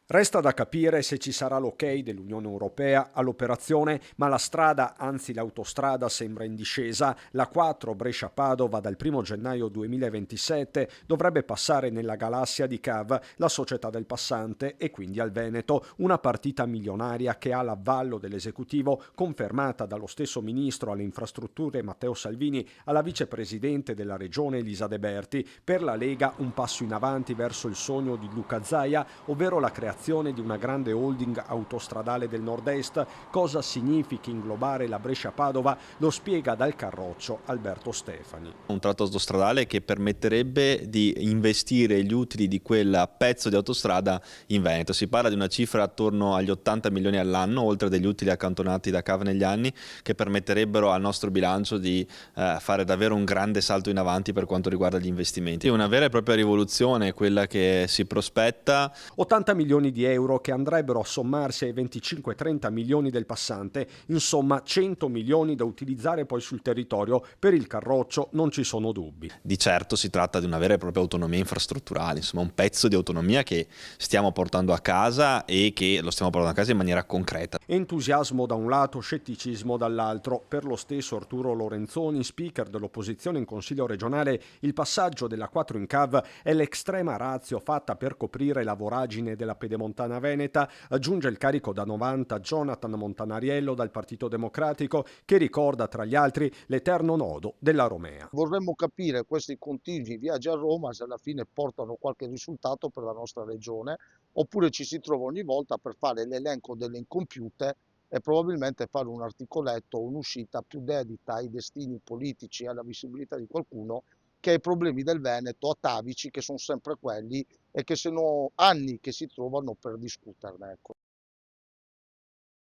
Resta da capire se ci sarà l'ok dell'Unione Europea all'operazione, ma la strada, anzi l'autostrada, sembra in discesa. La 4 Brescia-Padova dal 1 gennaio 2027 dovrebbe passare nella galassia di CAV, la società del passante, e quindi al Veneto, una partita milionaria che ha l'avvallo dell'esecutivo, confermata dallo stesso ministro alle infrastrutture Matteo Salvini alla vicepresidente della regione Elisa De Berti. Per la Lega un passo in avanti verso il sogno di Luca Zaia, ovvero la creazione di una grande holding autostradale del nord-est. Cosa significhi inglobare la Brescia-Padova lo spiega dal Carroccio Alberto Stefani. Un tratto autostradale che permetterebbe di investire gli utili di quel pezzo di autostrada in Veneto. Si parla di una cifra attorno agli 80 milioni all'anno, oltre degli utili accantonati da CAV negli anni, che permetterebbero al nostro bilancio di fare davvero un grande salto in avanti per quanto riguarda gli investimenti. È una vera e propria rivoluzione quella che si prospetta. 80 milioni di euro che andrebbero a sommarsi ai 25-30 milioni del passante, insomma 100 milioni da utilizzare poi sul territorio. Per il Carroccio non ci sono dubbi. Di certo si tratta di una vera e propria autonomia infrastrutturale, insomma un pezzo di autonomia che stiamo portando a casa e che lo stiamo portando a casa in maniera concreta. Entusiasmo da un lato, scetticismo dall'altro. Per lo stesso Arturo Lorenzoni, speaker dell'opposizione in Consiglio regionale, il passaggio della 4 in CAV è l'extrema ratio fatta per coprire la voragine della pedemontana veneta. Aggiunge il carico da 90 Jonathan Montanariello dal Partito Democratico, che ricorda tra gli altri l'eterno nodo della Romea. Vorremmo capire questi continui viaggi a Roma se alla fine portano qualche risultato per la nostra regione, oppure ci si trova ogni volta per fare l'elenco delle incompiute e probabilmente fare un articoletto o un'uscita più dedita ai destini politici e alla visibilità di qualcuno che ai problemi del Veneto atavici, che sono sempre quelli e che sono anni che si trovano per discuterne. Ecco.